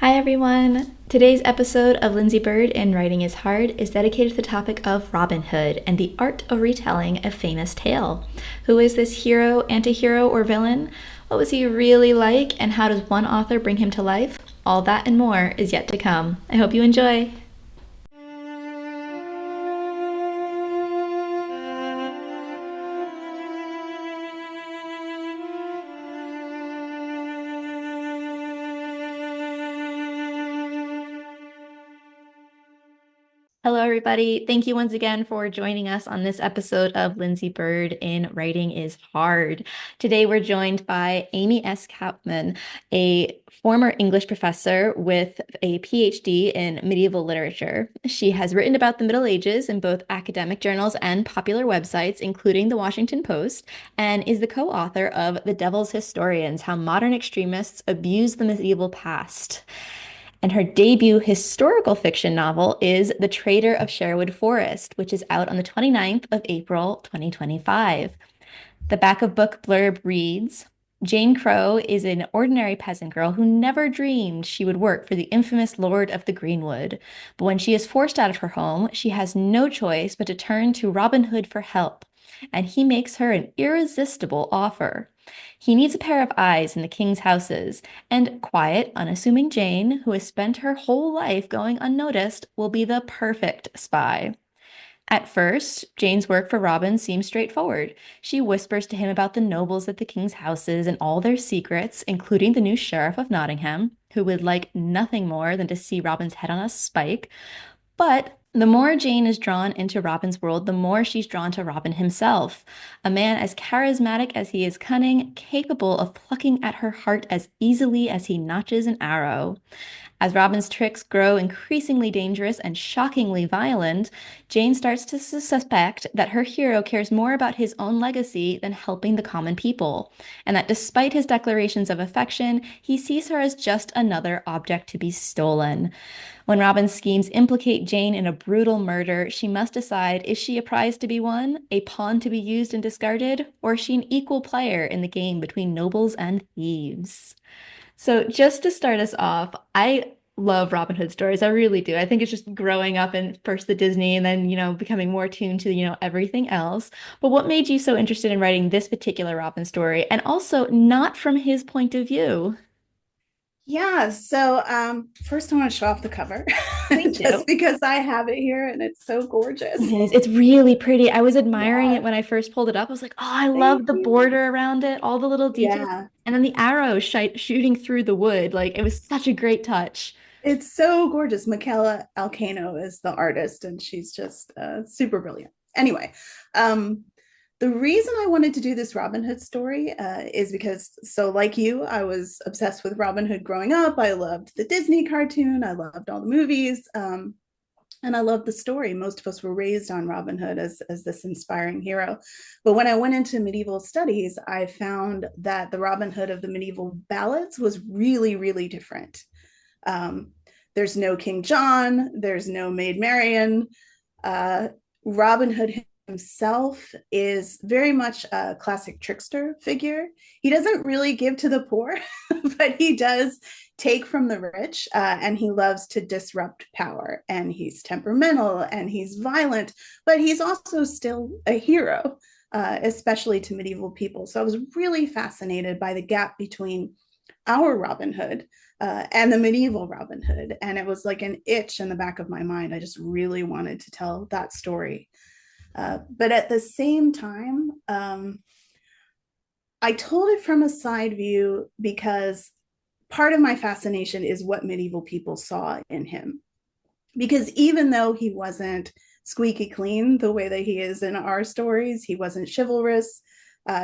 Hi everyone! Today's episode of Lindsey Byrd in Writing is Hard is dedicated to the topic of Robin Hood and the art of retelling a famous tale. Who is this hero, anti-hero, or villain? What was he really like, and how does one author bring him to life? All that and more is yet to come. I hope you enjoy! Hello, everybody. Thank you once again for joining us on this episode of Lindsey Byrd in Writing is Hard. Today, we're joined by Amy S. Kaufman, a former English professor with a PhD in medieval literature. She has written about the Middle Ages in both academic journals and popular websites, including the Washington Post, and is the co-author of The Devil's Historians: How Modern Extremists Abuse the Medieval Past. And her debut historical fiction novel is The Traitor of Sherwood Forest, which is out on the 29th of April, 2025. The back of book blurb reads, Jane Crow is an ordinary peasant girl who never dreamed she would work for the infamous Lord of the Greenwood. But when she is forced out of her home, she has no choice but to turn to Robin Hood for help, and he makes her an irresistible offer. He needs a pair of eyes in the king's houses, and quiet, unassuming Jane, who has spent her whole life going unnoticed, will be the perfect spy. At first, Jane's work for Robin seems straightforward. She whispers to him about the nobles at the king's houses and all their secrets, including the new sheriff of Nottingham, who would like nothing more than to see Robin's head on a spike. But the more Jane is drawn into Robin's world, the more she's drawn to Robin himself, a man as charismatic as he is cunning, capable of plucking at her heart as easily as he notches an arrow. As Robin's tricks grow increasingly dangerous and shockingly violent, Jane starts to suspect that her hero cares more about his own legacy than helping the common people, and that despite his declarations of affection, he sees her as just another object to be stolen. When Robin's schemes implicate Jane in a brutal murder, she must decide, is she a prize to be won, a pawn to be used and discarded, or is she an equal player in the game between nobles and thieves? So just to start us off, I love Robin Hood stories. I really do. I think it's just growing up in first the Disney and then, becoming more tuned to, everything else. But what made you so interested in writing this particular Robin story and also not from his point of view? Yeah, first I want to show off the cover Please do. just because I have it here and it's so It gorgeous. is. It's really pretty. I was admiring it Yeah, when I first pulled it up. I was like, oh, I thank love the you. border around it, all the little details. Yeah, And then the arrow shooting through the wood. Like, it was such a great touch. it's so gorgeous. Michaela Alcano is the artist and she's just super brilliant. Anyway, um, the reason I wanted to do this Robin Hood story is because, so like you, I was obsessed with Robin Hood growing up. I loved the Disney cartoon, I loved all the movies. And I love the story. Most of us were raised on Robin Hood as this inspiring hero. But when I went into medieval studies, I found that the Robin Hood of the medieval ballads was really, really different. Um, there's no King John, there's no Maid Marian. Uh, Robin Hood himself is very much a classic trickster figure. He doesn't really give to the poor, but he does take from the rich, and he loves to disrupt power. And he's temperamental and he's violent, but he's also still a hero, especially to medieval people. So I was really fascinated by the gap between our Robin Hood and the medieval Robin Hood. And it was like an itch in the back of my mind. I just really wanted to tell that story. But at the same time, I told it from a side view because part of my fascination is what medieval people saw in him. Because even though he wasn't squeaky clean the way that he is in our stories, he wasn't chivalrous,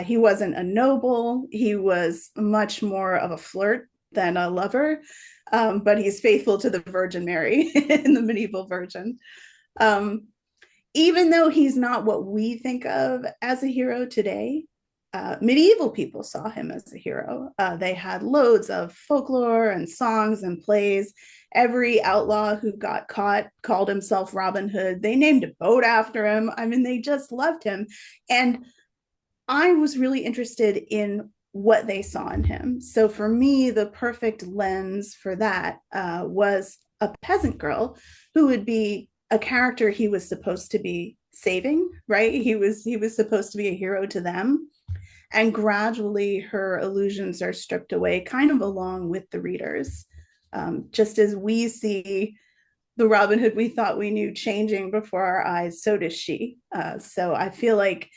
he wasn't a noble, he was much more of a flirt than a lover, but he's faithful to the Virgin Mary in the medieval version. Um, Even though he's not what we think of as a hero today, medieval people saw him as a hero. They had loads of folklore and songs and plays. Every outlaw who got caught called himself Robin Hood. They named a boat after him. I mean, they just loved him. And I was really interested in what they saw in him. So for me, the perfect lens for that was a peasant girl who would be a character he was supposed to be saving, right? He was supposed to be a hero to them, and gradually her illusions are stripped away, kind of along with the readers. Just as we see the Robin Hood we thought we knew changing before our eyes, so does she. So I feel like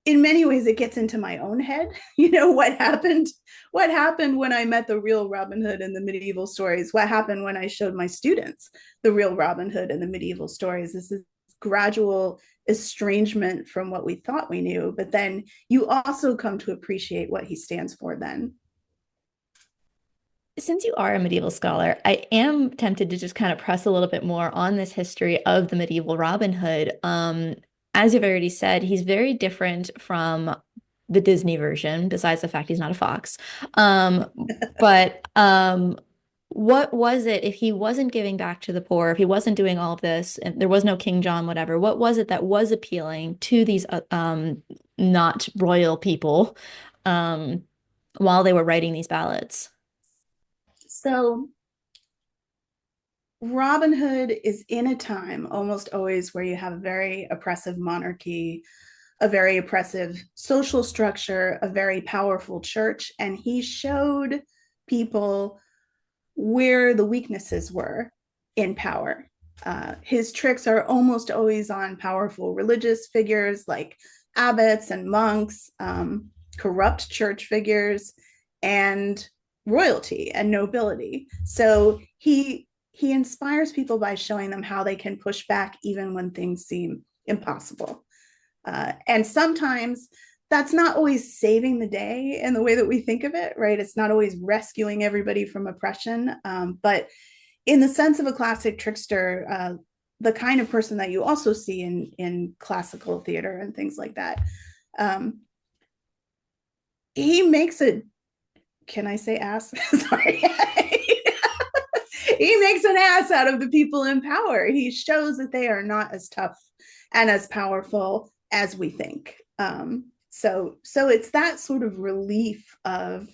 in many ways it gets into my own head. What happened when I met the real Robin Hood in the medieval stories, what happened when I showed my students the real Robin Hood in the medieval stories. This is gradual estrangement from what we thought we knew, but then you also come to appreciate what he stands for then. Since you are a medieval scholar, I am tempted to just kind of press a little bit more on this history of the medieval Robin Hood. As you've already said, he's very different from the Disney version, besides the fact he's not a fox. Um, but what was it if he wasn't giving back to the poor, if he wasn't doing all of this, and there was no King John, whatever, what was it that was appealing to these not royal people um, while they were writing these ballads? So Robin Hood is in a time almost always where you have a very oppressive monarchy, a very oppressive social structure, a very powerful church, and he showed people where the weaknesses were in power. His tricks are almost always on powerful religious figures like abbots and monks, corrupt church figures, and royalty and nobility. So he inspires people by showing them how they can push back even when things seem impossible. And sometimes that's not always saving the day in the way that we think of it, right? It's not always rescuing everybody from oppression. But in the sense of a classic trickster, the kind of person that you also see in classical theater and things like that, um, he makes a, can I say ass? Sorry. He makes an ass out of the people in power. He shows that they are not as tough and as powerful as we think. So it's that sort of relief of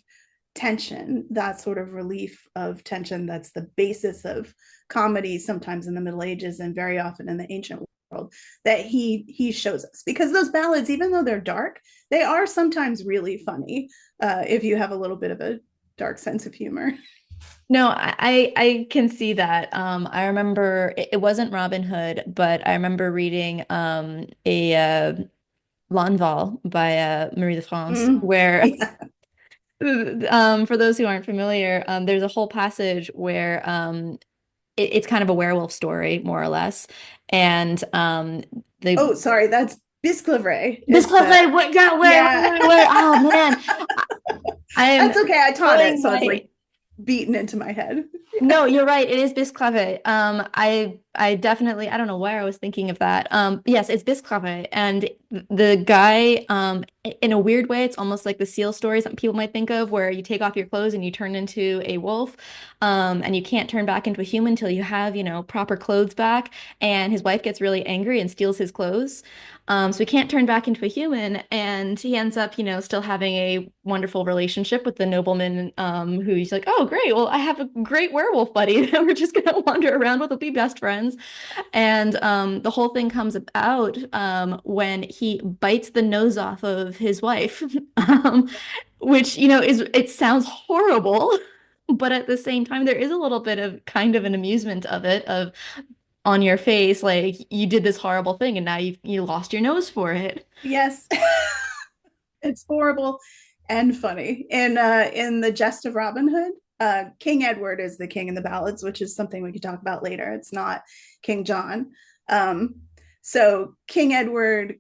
tension, that's the basis of comedy, sometimes in the Middle Ages and very often in the ancient world, that he shows us. Because those ballads, even though they're dark, they are sometimes really funny if you have a little bit of a dark sense of humor. No, I can see that. I remember it wasn't Robin Hood, but I remember reading a L'Envol by Marie de France, where Yeah. for those who aren't familiar, there's a whole passage where it's kind of a werewolf story, more or less, and the Oh, sorry, that's Bisclaveret this is clip, the, what, God, yeah. where? Oh man, I'm That's okay. I taught it, pulling so it's my like beaten into my head. No, you're right. It is Bisclave. I definitely I don't know why I was thinking of that. Yes, it's Bisclave, and the guy in a weird way, it's almost like the seal stories that people might think of, where you take off your clothes and you turn into a wolf, and you can't turn back into a human until you have proper clothes back. And his wife gets really angry and steals his clothes. So he can't turn back into a human, and he ends up, still having a wonderful relationship with the nobleman, who he's like, oh, great, well, I have a great werewolf buddy that we're just gonna wander around with. We'll be best friends. And the whole thing comes about when he bites the nose off of his wife, which, it sounds horrible. But at the same time, there is a little bit of kind of an amusement of it, of on your face, like you did this horrible thing and now you lost your nose for it. Yes, it's horrible and funny. In the Jest of Robin Hood, King Edward is the king in the ballads, which is something we could talk about later. It's not King John. Um, so King Edward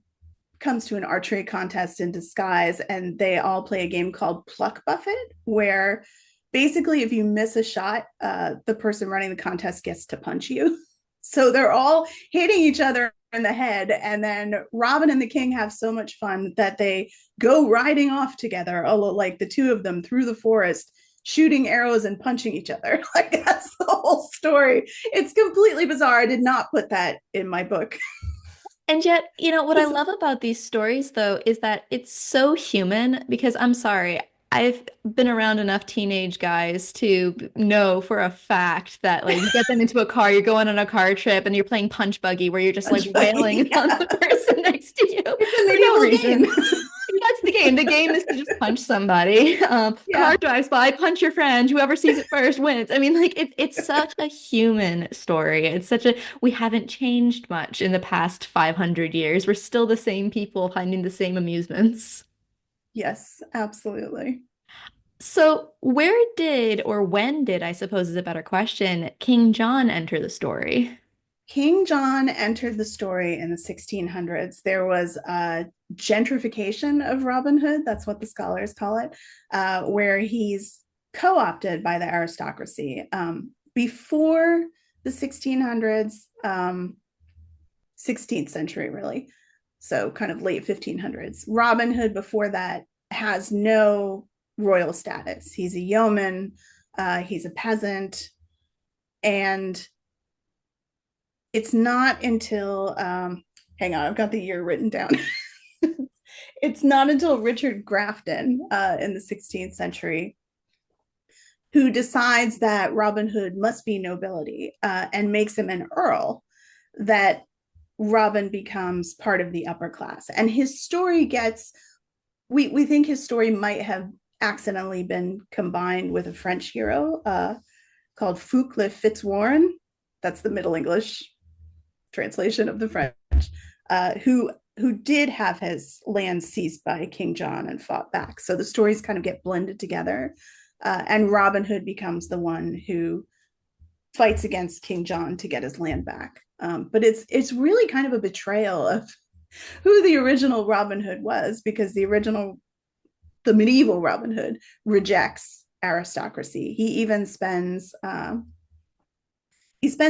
comes to an archery contest in disguise, and they all play a game called Pluck Buffet, where basically if you miss a shot, the person running the contest gets to punch you. So they're all hitting each other in the head, and then Robin and the king have so much fun that they go riding off together, like the two of them through the forest, shooting arrows and punching each other. Like that's the whole story. It's completely bizarre. I did not put that in my book. And yet, what I So, love about these stories, though, is that it's so human because I'm sorry, I've been around enough teenage guys to know for a fact that, like, you get them into a car, you're going on a car trip, and you're playing punch buggy where you're just like punch buggy, wailing on yeah. the person next to you It's a for no medieval reason. game. That's the game. The game is to just punch somebody. Car Yeah. drives by, punch your friend. Whoever sees it first wins. I mean, like it's such a human story. It's such a we haven't changed much in the past 500 years. We're still the same people finding the same amusements. Yes, absolutely. So, where did or when did, I suppose is a better question, King John enter the story? King John entered the story in the 1600s. There was a gentrification of Robin Hood, that's what the scholars call it, where he's co opted by the aristocracy. Before the 1600s, 16th century, really. So, kind of late 1500s. Robin Hood, before that, has no royal status. He's a yeoman, he's a peasant, and it's not until hang on, I've got the year written down. It's not until Richard Grafton in the 16th century who decides that Robin Hood must be nobility and makes him an earl, that Robin becomes part of the upper class. And his story gets, we think his story might have accidentally been combined with a French hero called Fouque le Fitzwarren. That's the Middle English translation of the French, who did have his land seized by King John and fought back. So the stories kind of get blended together, and Robin Hood becomes the one who fights against King John to get his land back. But it's really kind of a betrayal of who the original Robin Hood was, because the medieval Robin Hood rejects aristocracy. He spends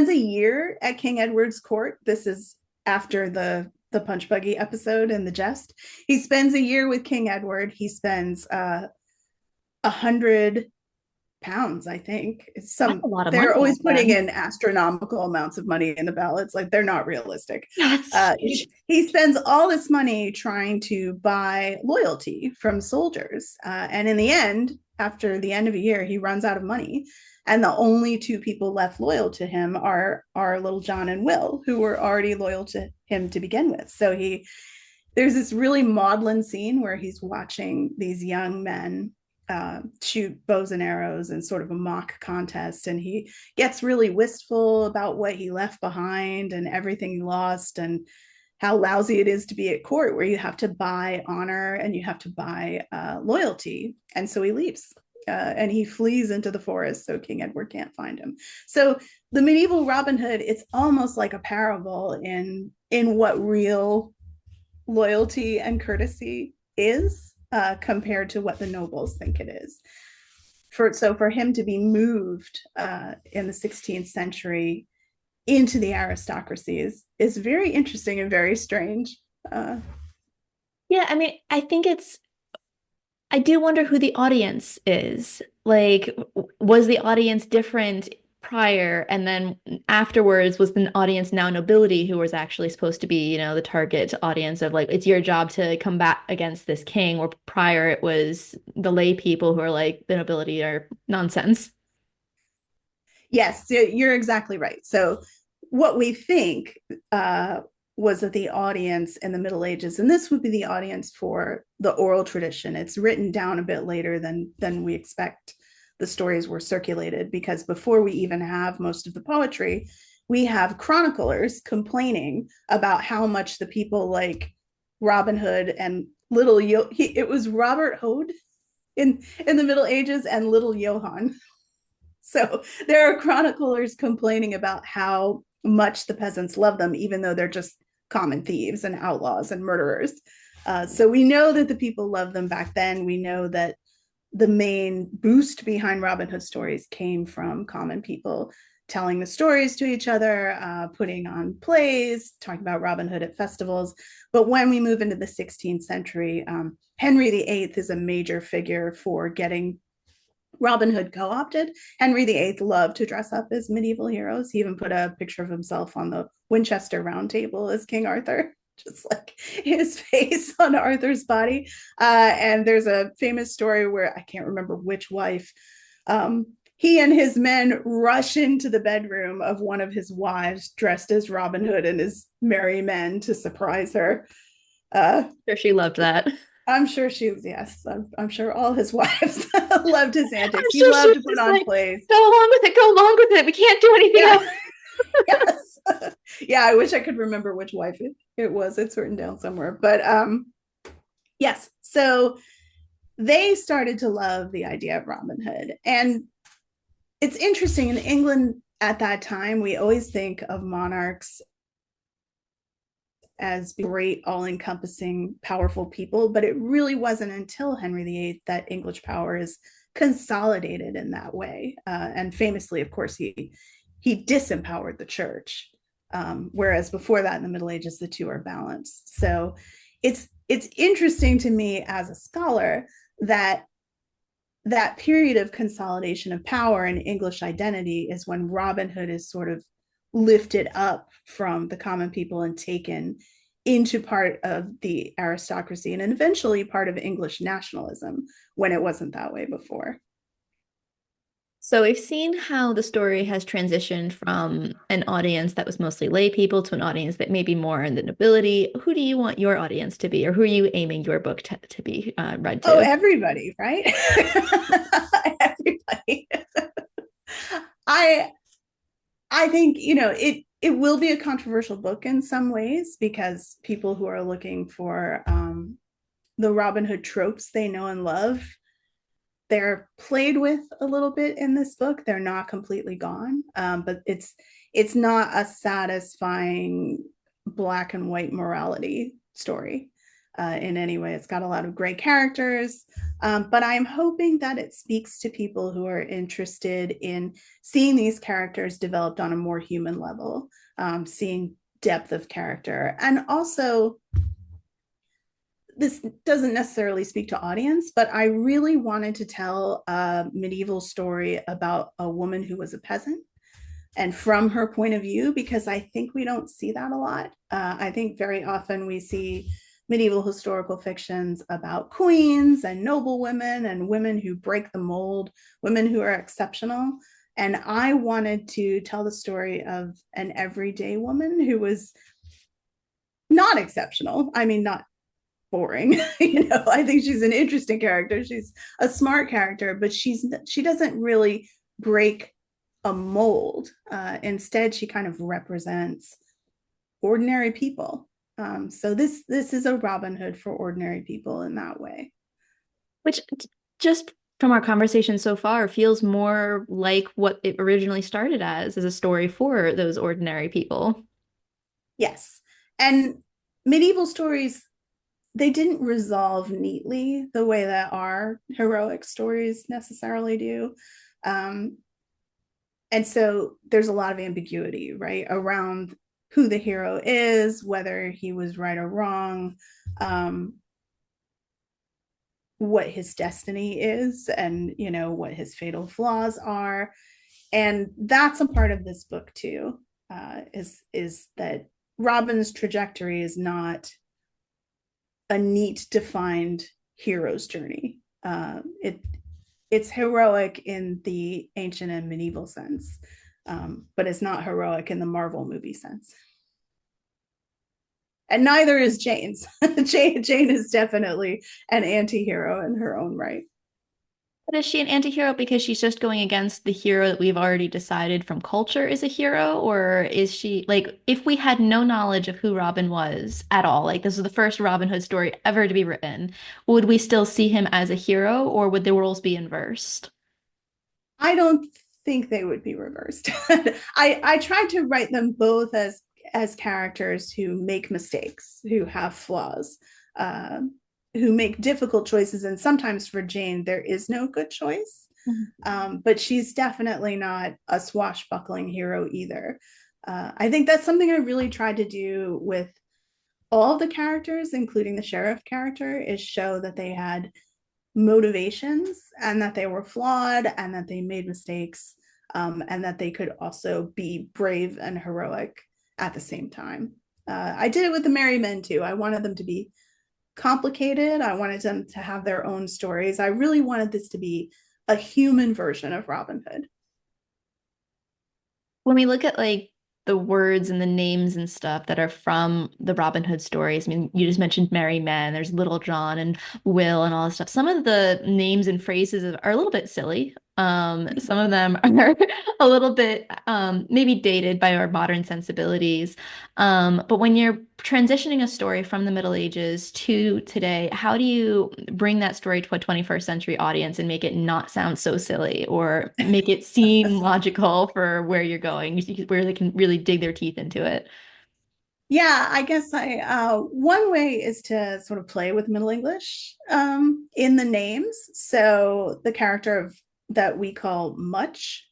a year at King Edward's court. This is after the punch buggy episode in the jest. He spends a year with King Edward. He spends 100 pounds, I think. It's That's a some, lot of they're money back always putting then. in astronomical amounts of money in the ballots. Like, they're not realistic. That's huge. He spends all this money trying to buy loyalty from soldiers. And in the end, after the end of a year, he runs out of money. And the only two people left loyal to him are Little John and Will, who were already loyal to him to begin with. So there's this really maudlin scene where he's watching these young men shoot bows and arrows in sort of a mock contest, and he gets really wistful about what he left behind and everything he lost, and how lousy it is to be at court where you have to buy honor and you have to buy loyalty. And so he leaves. And he flees into the forest so King Edward can't find him. So the medieval Robin Hood, it's almost like a parable in what real loyalty and courtesy is, compared to what the nobles think it is. For him to be moved in the 16th century into the aristocracy is very interesting and very strange. Yeah, I mean, I do wonder who the audience is. Like, was the audience different prior, and then afterwards was the audience now nobility who was actually supposed to be, the target audience of like, it's your job to combat against this king, or prior it was the lay people who are like, the nobility are nonsense. Yes, you're exactly right. So what we think was that the audience in the Middle Ages, and this would be the audience for the oral tradition. It's written down a bit later than we expect the stories were circulated, because before we even have most of the poetry, we have chroniclers complaining about how much the people like Robin Hood and it was Robert Hood in the Middle Ages and Little Johann. So there are chroniclers complaining about how much the peasants love them, even though they're just common thieves and outlaws and murderers. So we know that the people loved them back then. We know that the main boost behind Robin Hood stories came from common people telling the stories to each other, putting on plays, talking about Robin Hood at festivals. But when we move into the 16th century, Henry VIII is a major figure for getting Robin Hood co-opted. Henry VIII loved to dress up as medieval heroes. He even put a picture of himself on the Winchester Round Table as King Arthur, just like his face on Arthur's body. And there's a famous story where I can't remember which wife, he and his men rush into the bedroom of one of his wives dressed as Robin Hood and his merry men to surprise her. Uh, Sure, she loved that. I'm sure she was, yes, I'm sure all his wives loved his antics. I'm He sure she loved was to put just on like, plays. go along with it, go along with it. We can't do anything Yeah, else. yes. Yeah, I wish I could remember which wife it was. It's written down somewhere. But yes, so they started to love the idea of Robin Hood. And it's interesting, in England at that time, we always think of monarchs as great, all encompassing, powerful people. But it really wasn't until Henry VIII that English power is consolidated in that way. And famously, of course, he disempowered the church. Whereas before that, in the Middle Ages, the two are balanced. So it's interesting to me as a scholar that that period of consolidation of power and English identity is when Robin Hood is sort of lifted up from the common people and taken into part of the aristocracy and eventually part of English nationalism when it wasn't that way before. So we've seen how the story has transitioned from an audience that was mostly lay people to an audience that may be more in the nobility. Who do you want your audience to be, or who are you aiming your book to be read Oh, to? everybody, right? Everybody. I I think, it will be a controversial book in some ways because people who are looking for the Robin Hood tropes they know and love, they're played with a little bit in this book. They're not completely gone, but it's not a satisfying black and white morality story in any way. It's got a lot of great characters, but I'm hoping that it speaks to people who are interested in seeing these characters developed on a more human level, seeing depth of character, and also this doesn't necessarily speak to audience, but I really wanted to tell a medieval story about a woman who was a peasant and from her point of view, because I think we don't see that a lot. I think very often we see medieval historical fictions about queens and noble women and women who break the mold, women who are exceptional. And I wanted to tell the story of an everyday woman who was not exceptional. I mean, not boring. I think she's an interesting character. She's a smart character, but she doesn't really break a mold. Instead, she kind of represents ordinary people. So this is a Robin Hood for ordinary people in that way. Which just from our conversation so far feels more like what it originally started as a story for those ordinary people. Yes, and medieval stories, they didn't resolve neatly the way that our heroic stories necessarily do. Um, and so there's a lot of ambiguity, right, around who the hero is, whether he was right or wrong, um, what his destiny is, and what his fatal flaws are. And that's a part of this book too. Is that Robin's trajectory is not a neat defined hero's journey. It's heroic in the ancient and medieval sense, but it's not heroic in the Marvel movie sense. And neither is Jane's. Jane is definitely an anti-hero in her own right. But is she an anti-hero because she's just going against the hero that we've already decided from culture is a hero? Or is she like, if we had no knowledge of who Robin was at all, like this is the first Robin Hood story ever to be written, would we still see him as a hero or would the roles be inversed? I don't think they would be reversed. I tried to write them both as characters who make mistakes, who have flaws, uh, who make difficult choices, and sometimes for Jane there is no good choice. Mhm. But she's definitely not a swashbuckling hero either. I think that's something I really tried to do with all the characters, including the sheriff character, is show that they had motivations and that they were flawed and that they made mistakes, and that they could also be brave and heroic at the same time. I did it with the Merry Men too. I wanted them to be complicated. I wanted them to have their own stories. I really wanted this to be a human version of Robin Hood. When we look at like the words and the names and stuff that are from the Robin Hood stories, I mean, you just mentioned Merry Men, there's Little John and Will and all this stuff. Some of the names and phrases are a little bit silly. Some of them are a little bit maybe dated by our modern sensibilities. But when you're transitioning a story from the Middle Ages to today, how do you bring that story to a 21st century audience and make it not sound so silly or make it seem logical for where you're going, where they can really dig their teeth into it? Yeah, I guess I one way is to sort of play with Middle English in the names. So the character of that we call Much,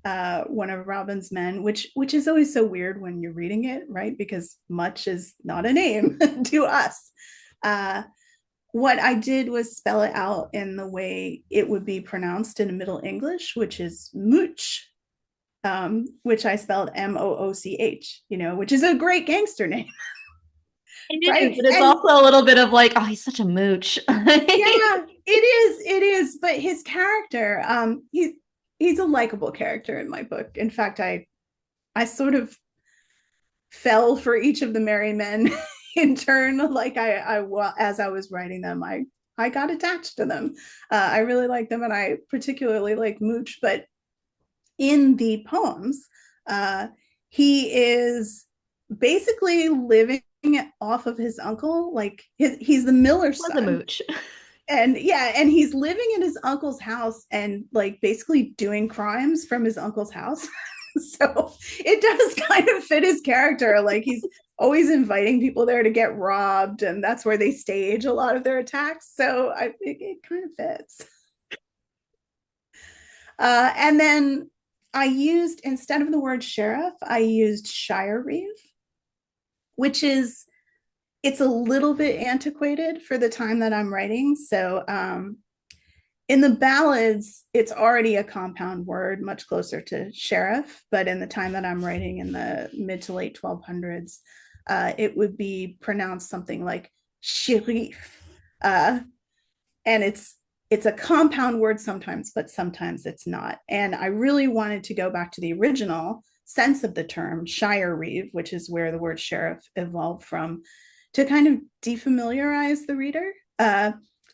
one of Robin's men, which is always so weird when you're reading it, right? Because Much is not a name to us. Uh, what I did was spell it out in the way it would be pronounced in Middle English, which is Mooch, which I spelled Mooch, which is a great gangster name, It is, right? but it's And also a little bit of like, oh, he's such a mooch. yeah, it is. But his character, he's a likable character in my book. In fact, I sort of fell for each of the Merry Men in turn. Like as I was writing them, I got attached to them. I really like them, and I particularly like Mooch. But in the poems, uh, he is basically living off of his uncle. Like he's the miller's Was a son, mooch. and yeah, and he's living in his uncle's house and like basically doing crimes from his uncle's house. So it does kind of fit his character. Like he's always inviting people there to get robbed, and that's where they stage a lot of their attacks. So it kind of fits. And then I used, instead of the word sheriff, I used shire reeve, which is, it's a little bit antiquated for the time that I'm writing. So in the ballads, it's already a compound word, much closer to sheriff. But in the time that I'm writing, in the mid to late 1200s, it would be pronounced something like sheriff. Uh, and it's a compound word sometimes, but sometimes it's not. And I really wanted to go back to the original sense of the term shire reeve, which is where the word sheriff evolved from, to kind of defamiliarize the reader,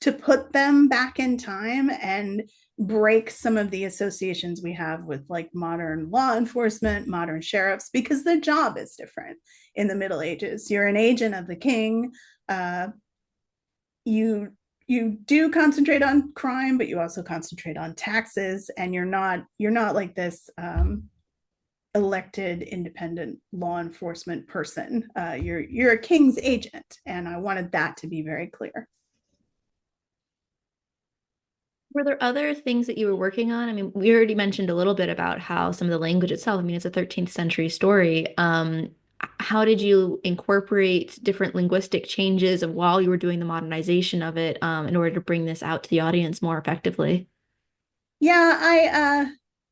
to put them back in time and break some of the associations we have with like modern law enforcement, modern sheriffs, because their job is different in the Middle Ages. You're an agent of the king. Uh, you you do concentrate on crime, but you also concentrate on taxes, and you're not like this elected independent law enforcement person. You're a king's agent, and I wanted that to be very clear. Were there other things that you were working on? I mean, we already mentioned a little bit about how some of the language itself, I mean, it's a 13th century story. How did you incorporate different linguistic changes of while you were doing the modernization of it, in order to bring this out to the audience more effectively? Yeah,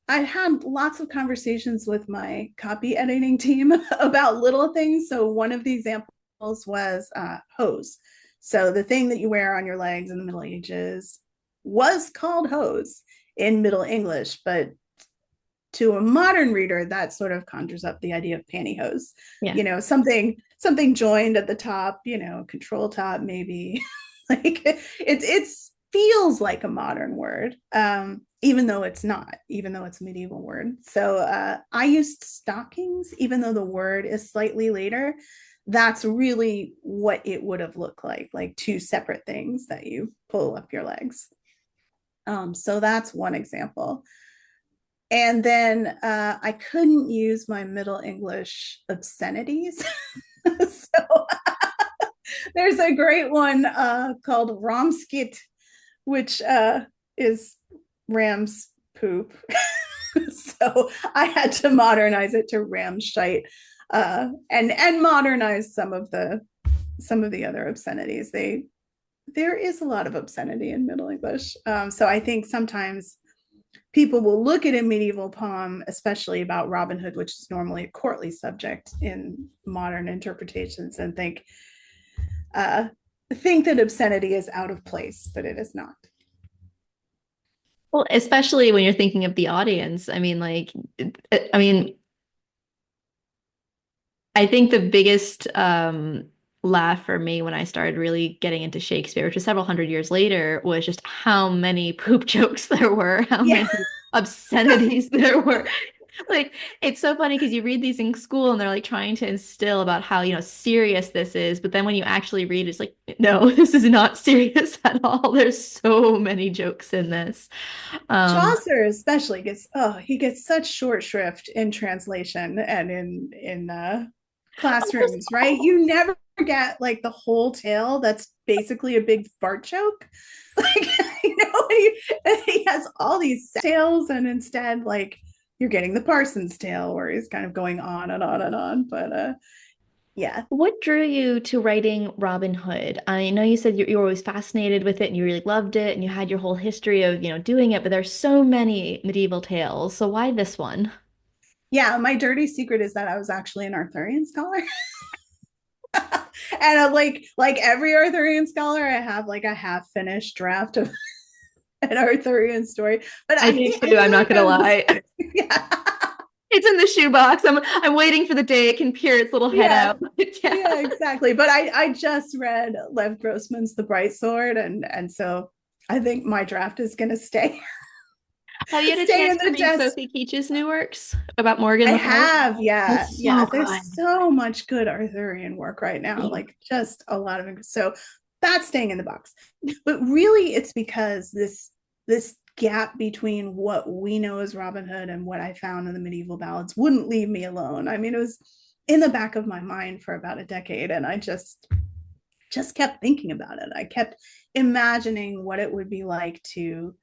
I had lots of conversations with my copy editing team about little things. So one of the examples was hose. So the thing that you wear on your legs in the Middle Ages was called hose in Middle English, but to a modern reader, that sort of conjures up the idea of pantyhose. Yeah. Something joined at the top, control top maybe. Like it feels like a modern word, even though it's not, even though it's a medieval word. So I used stockings, even though the word is slightly later. That's really what it would have looked like two separate things that you pull up your legs. So that's one example. And then I couldn't use my Middle English obscenities. So there's a great one called Romskit, which is ram's poop. So I had to modernize it to ramshite, and modernize some of the other obscenities. There is a lot of obscenity in Middle English. So I think sometimes people will look at a medieval poem, especially about Robin Hood, which is normally a courtly subject in modern interpretations, and uh, think that obscenity is out of place, but it is not. Well, especially when you're thinking of the audience. I mean, like, I mean, I think the biggest laugh for me when I started really getting into Shakespeare, which was several hundred years later, was just how many poop jokes there were, how Yeah. many obscenities there were. Like, it's so funny because you read these in school and they're like trying to instill about how, serious this is. But then when you actually read, it's like, no, this is not serious at all. There's so many jokes in this. Um, Chaucer especially gets he gets such short shrift in translation and in there's classrooms, right? all You never get like the whole tale that's basically a big fart joke. Like he has all these tales, and instead, like, you're getting the Parson's tale where he's kind of going on and on and on. But yeah. What drew you to writing Robin Hood? I know you said you were always fascinated with it and you really loved it and you had your whole history of, doing it, but there's so many medieval tales. So why this one? Yeah, my dirty secret is that I was actually an Arthurian scholar. And like every Arthurian scholar, I have like a half finished draft of an Arthurian story. But I I do think I too, I'm feel not like gonna I was lie. yeah. It's in the shoebox. I'm waiting for the day it can peer its little head Yeah. out. Yeah. Yeah, exactly. But I just read Lev Grossman's The Bright Sword, and so I think my draft is gonna stay Have you had a stay chance in to the read desk. Sophie Keetch's new works about Morgan I Le Fay? have, yeah, It's yeah. so There's good. so much good Arthurian work right now, Yeah. like just a lot of it. So that's staying in the box. But really, it's because this gap between what we know as Robin Hood and what I found in the medieval ballads wouldn't leave me alone. I mean, it was in the back of my mind for about a decade, and I just kept thinking about it. I kept imagining what it would be like to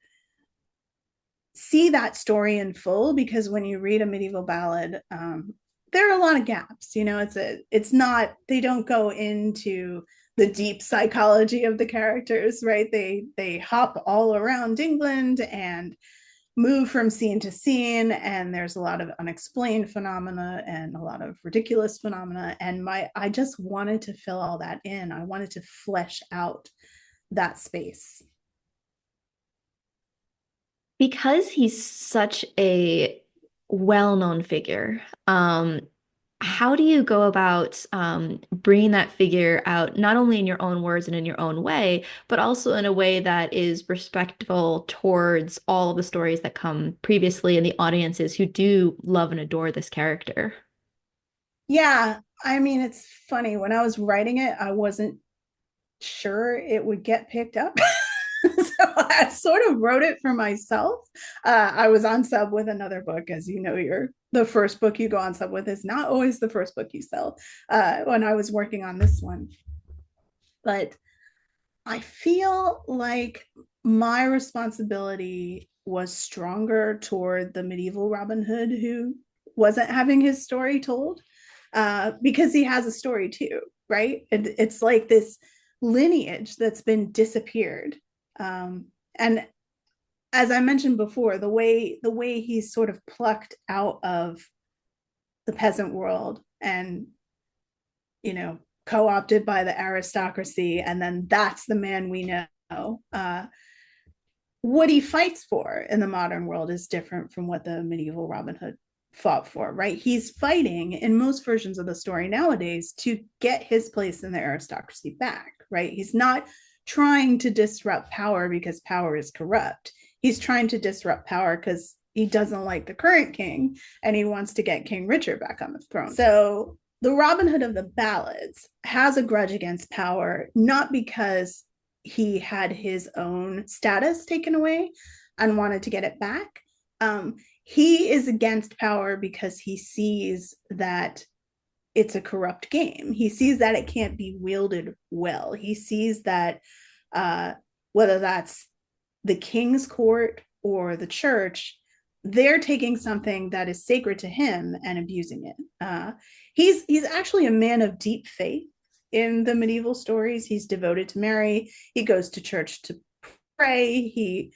see that story in full, because when you read a medieval ballad, there are a lot of gaps. It's not, they don't go into the deep psychology of the characters, right? They hop all around England and move from scene to scene, and there's a lot of unexplained phenomena and a lot of ridiculous phenomena, and my I just wanted to fill all that in. I wanted to flesh out that space. Because he's such a well-known figure, how do you go about bringing that figure out, not only in your own words and in your own way, but also in a way that is respectful towards all of the stories that come previously and the audiences who do love and adore this character? Yeah, I mean, it's funny, when I was writing it, I wasn't sure it would get picked up. So I sort of wrote it for myself. I was on sub with another book. As you know, the first book you go on sub with is not always the first book you sell. When I was working on this one, but I feel like my responsibility was stronger toward the medieval Robin Hood who wasn't having his story told, because he has a story too, right? It's like this lineage that's been disappeared. And as I mentioned before, the way he's sort of plucked out of the peasant world and, co-opted by the aristocracy, and then that's the man we know. What he fights for in the modern world is different from what the medieval Robin Hood fought for, right? He's fighting in most versions of the story nowadays to get his place in the aristocracy back, right? He's not trying to disrupt power because power is corrupt. He's trying to disrupt power because he doesn't like the current king and he wants to get King Richard back on the throne. So the Robin Hood of the ballads has a grudge against power, not because he had his own status taken away and wanted to get it back. He is against power because he sees that it's a corrupt game. He sees that it can't be wielded well. He sees that uh, whether that's the king's court or the church, they're taking something that is sacred to him and abusing it. He's actually a man of deep faith in the medieval stories. He's devoted to Mary. He goes to church to pray.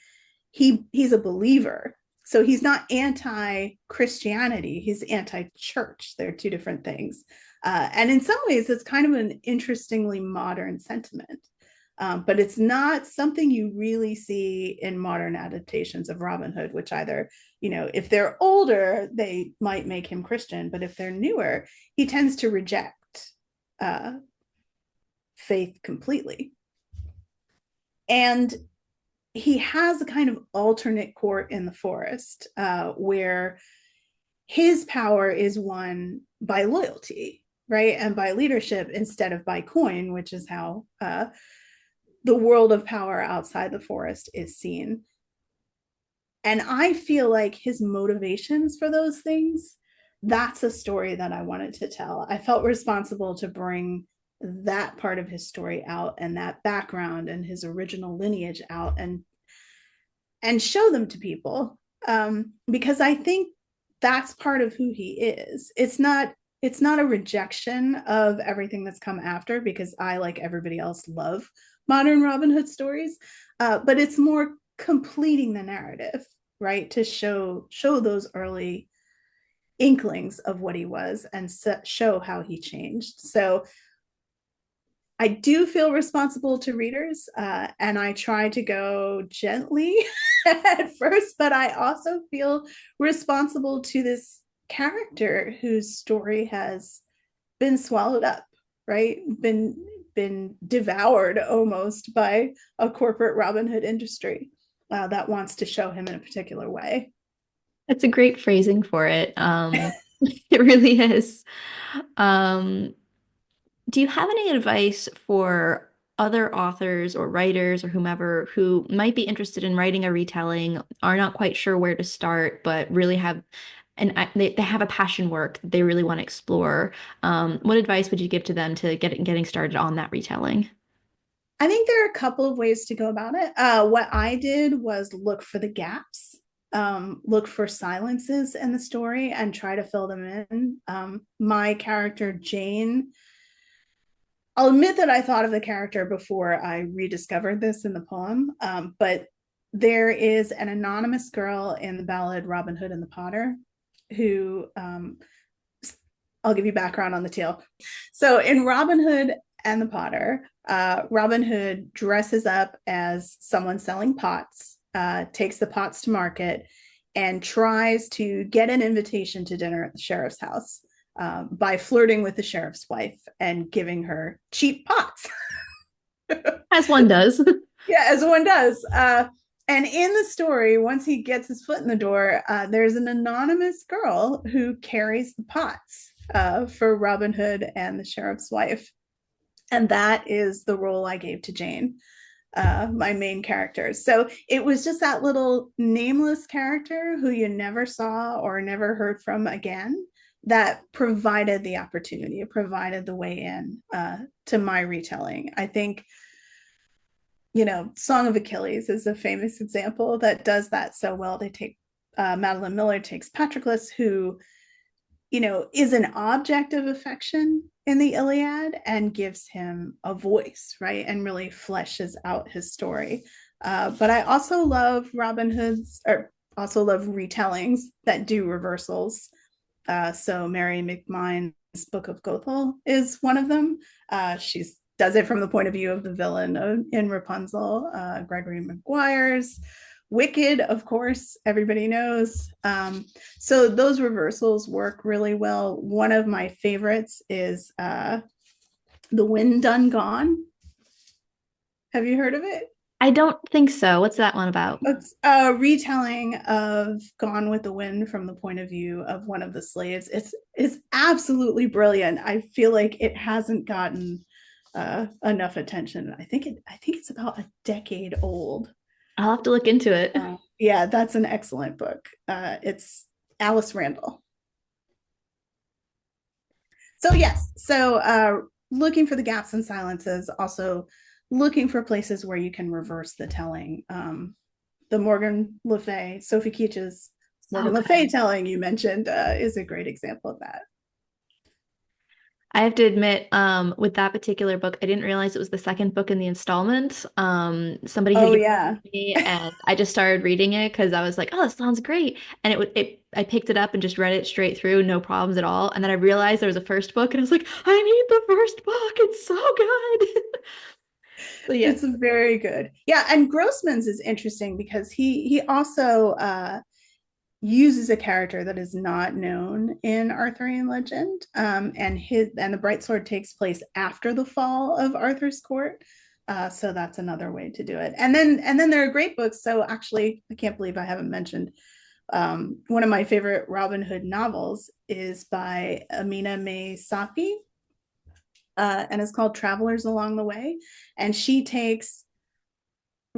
He's a believer. So he's not anti-Christianity, he's anti-church. They're two different things. And in some ways, it's kind of an interestingly modern sentiment. But it's not something you really see in modern adaptations of Robin Hood, which either, if they're older, they might make him Christian, but if they're newer, he tends to reject uh, faith completely. And he has a kind of alternate court in the forest where his power is won by loyalty, right? And by leadership instead of by coin, which is how the world of power outside the forest is seen. And I feel like his motivations for those things, that's a story that I wanted to tell. I felt responsible to bring that part of his story out and that background and his original lineage out and show them to people, because I think that's part of who he is. It's not a rejection of everything that's come after, because I, like everybody else, love modern Robin Hood stories, but it's more completing the narrative, right? To show those early inklings of what he was and show how he changed. So I do feel responsible to readers, and I try to go gently at first, but I also feel responsible to this character whose story has been swallowed up, right? Been devoured almost by a corporate Robin Hood industry that wants to show him in a particular way. That's a great phrasing for it. It really is. Um, do you have any advice for other authors or writers or whomever who might be interested in writing a retelling, are not quite sure where to start, but really have they have a passion work that they really want to explore? What advice would you give to them to getting started on that retelling? I think there are a couple of ways to go about it. What I did was look for the gaps, look for silences in the story, and try to fill them in. My character, Jane, I'll admit that I thought of the character before I rediscovered this in the poem, but there is an anonymous girl in the ballad Robin Hood and the Potter who, I'll give you background on the tale. So in Robin Hood and the Potter, Robin Hood dresses up as someone selling pots, takes the pots to market, and tries to get an invitation to dinner at the sheriff's house by flirting with the sheriff's wife and giving her cheap pots. As one does. Yeah, as one does. And in the story, once he gets his foot in the door, there's an anonymous girl who carries the pots for Robin Hood and the sheriff's wife. And that is the role I gave to Jane, my main character. So it was just that little nameless character who you never saw or never heard from again that provided the opportunity, provided the way in to my retelling. I think, Song of Achilles is a famous example that does that so well. They take Madeline Miller takes Patroclus, who, is an object of affection in the Iliad, and gives him a voice, right? And really fleshes out his story. But I also love Robin Hood's, or also love retellings that do reversals. So Mary McMyne's Book of Gothel is one of them. She's does it from the point of view of the villain in Rapunzel. Gregory Maguire's Wicked, of course, everybody knows. So those reversals work really well. One of my favorites is The Wind Done Gone. Have you heard of it? I don't think so. What's that one about? It's a retelling of Gone with the Wind from the point of view of one of the slaves. It's absolutely brilliant. I feel like it hasn't gotten enough attention. I think it's about a decade old. I'll have to look into it. Yeah, that's an excellent book. It's Alice Randall. So yes, looking for the gaps and silences, also looking for places where you can reverse the telling. The Morgan Le Fay, Sophie Keetch's Morgan Le Fay telling you mentioned is a great example of that. I have to admit, with that particular book, I didn't realize it was the second book in the installment. Somebody had Oh given yeah. it to me, and I just started reading it because I was like, "Oh, this sounds great!" And I picked it up and just read it straight through, no problems at all. And then I realized there was a first book, and I was like, "I need the first book. It's so good." So yeah. It's very good. Yeah, and Grossman's is interesting because he also uses a character that is not known in Arthurian legend, and the Bright Sword takes place after the fall of Arthur's court. So that's another way to do it. And then there are great books. So actually, I can't believe I haven't mentioned one of my favorite Robin Hood novels is by Aminah May Safi, and it's called Travelers Along the Way. And she takes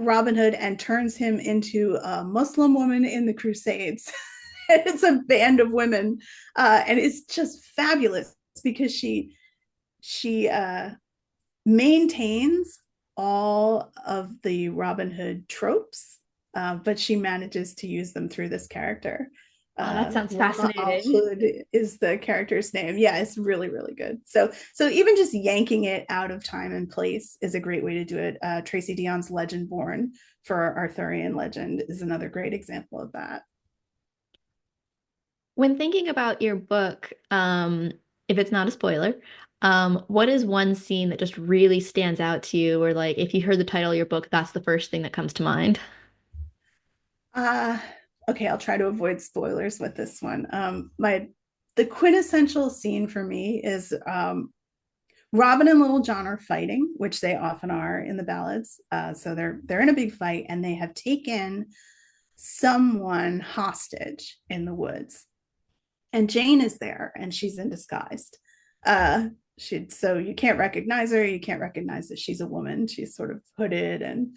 Robin Hood and turns him into a Muslim woman in the Crusades. It's a band of women, and it's just fabulous because she maintains all of the Robin Hood tropes, but she manages to use them through this character. Oh, that sounds Lama Al fascinating. Hood is the character's name. Yeah, it's really, really good. So even just yanking it out of time and place is a great way to do it. Tracy Deonn's Legendborn for Arthurian legend is another great example of that. When thinking about your book, if it's not a spoiler, what is one scene that just really stands out to you, or like if you heard the title of your book, that's the first thing that comes to mind? Uh, okay, I'll try to avoid spoilers with this one. My the quintessential scene for me is Robin and Little John are fighting, which they often are in the ballads. So they're in a big fight, and they have taken someone hostage in the woods. And Jane is there, and she's in disguise. So you can't recognize her. You can't recognize that she's a woman. She's sort of hooded, and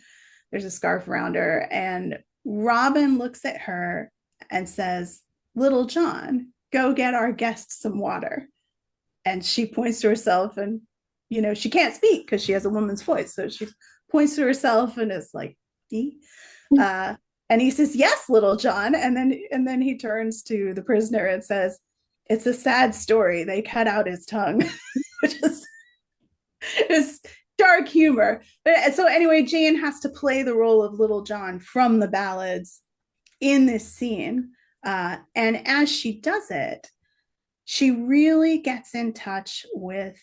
there's a scarf around her. And Robin looks at her and says, "Little John, go get our guest some water." And she points to herself, and she can't speak because she has a woman's voice, so she points to herself and is like, "Me." uh, and he says, "Yes, Little John." And then he turns to the prisoner and says, "It's a sad story, they cut out his tongue." Which is dark humor. So anyway, Jane has to play the role of Little John from the ballads in this scene, and as she does it, she really gets in touch with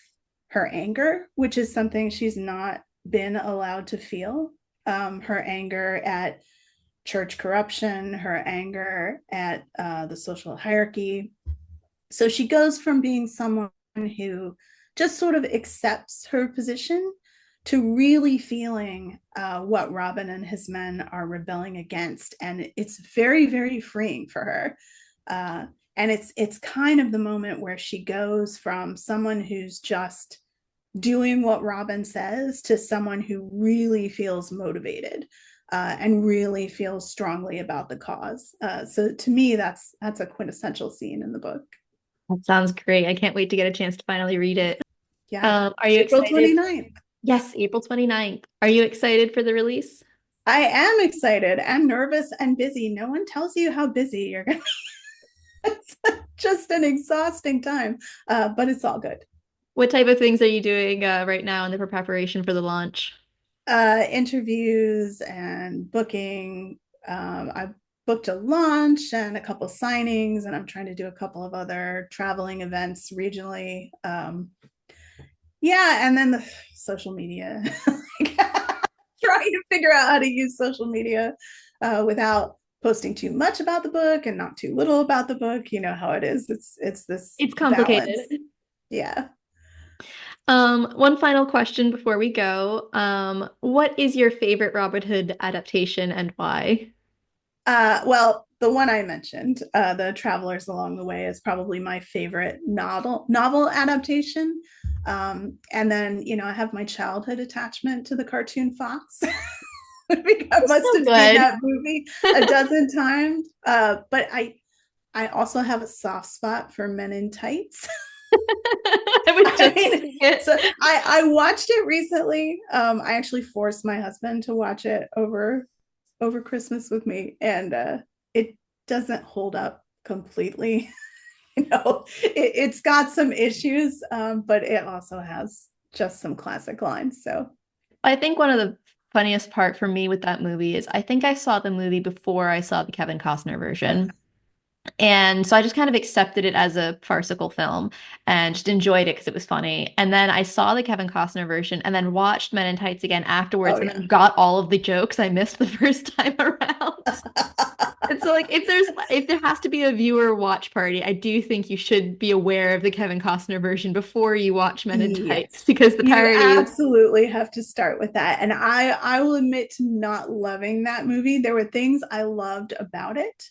her anger, which is something she's not been allowed to feel. Her anger at church corruption, her anger at the social hierarchy. So she goes from being someone who just sort of accepts her position to really feeling what Robin and his men are rebelling against. And it's very, very freeing for her. And it's kind of the moment where she goes from someone who's just doing what Robin says to someone who really feels motivated, and really feels strongly about the cause. So to me, that's a quintessential scene in the book. That sounds great. I can't wait to get a chance to finally read it. Yeah. Are you April excited? 29th. Yes, April 29th. Are you excited for the release? I am excited and nervous and busy. No one tells you how busy you're going to be. It's just an exhausting time, but it's all good. What type of things are you doing right now in the preparation for the launch? Interviews and booking. I booked a launch and a couple signings, and I'm trying to do a couple of other traveling events regionally. Yeah, and then the social media. Trying to figure out how to use social media without posting too much about the book and not too little about the book. You know how it is. It's this It's balance. complicated. Yeah. One final question before we go. What is your favorite Robin Hood adaptation and why? Well, the one I mentioned, the Travelers Along the Way, is probably my favorite novel adaptation. And then I have my childhood attachment to the cartoon Fox. I It's must so have seen good. that movie a dozen times. But I also have a soft spot for Men in Tights. I was I just mean, thinking it. so I watched it recently. I actually forced my husband to watch it over Christmas with me, and it doesn't hold up completely. it's got some issues, but it also has just some classic lines. So I think one of the funniest part for me with that movie is I think I saw the movie before I saw the Kevin Costner okay. version. And so I just kind of accepted it as a farcical film and just enjoyed it because it was funny. And then I saw the Kevin Costner version and then watched Men in Tights again afterwards Oh and yeah. then got all of the jokes I missed the first time around. And so like if there has to be a viewer watch party, I do think you should be aware of the Kevin Costner version before you watch Men in Tights Yes. because the You parody. absolutely have to start with that. And I will admit to not loving that movie. There were things I loved about it.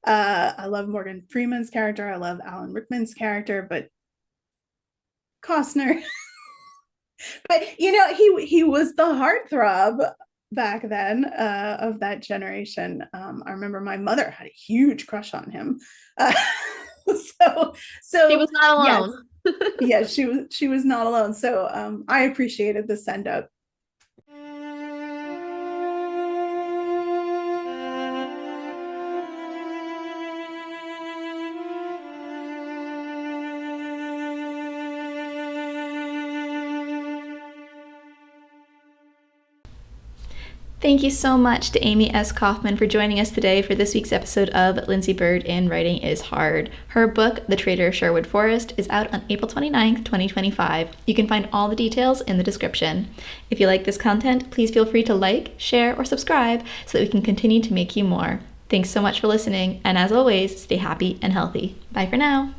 I love Morgan Freeman's character. I love Alan Rickman's character, but Costner. But he was the heartthrob back then, of that generation. I remember my mother had a huge crush on him. Uh, so She so was not yes, alone. yes, she was not alone. So I appreciated the send up. Thank you so much to Amy S. Kaufman for joining us today for this week's episode of Lindsey Byrd in Writing is Hard. Her book, The Traitor of Sherwood Forest, is out on April 29th, 2025. You can find all the details in the description. If you like this content, please feel free to like, share, or subscribe so that we can continue to make you more. Thanks so much for listening, and as always, stay happy and healthy. Bye for now.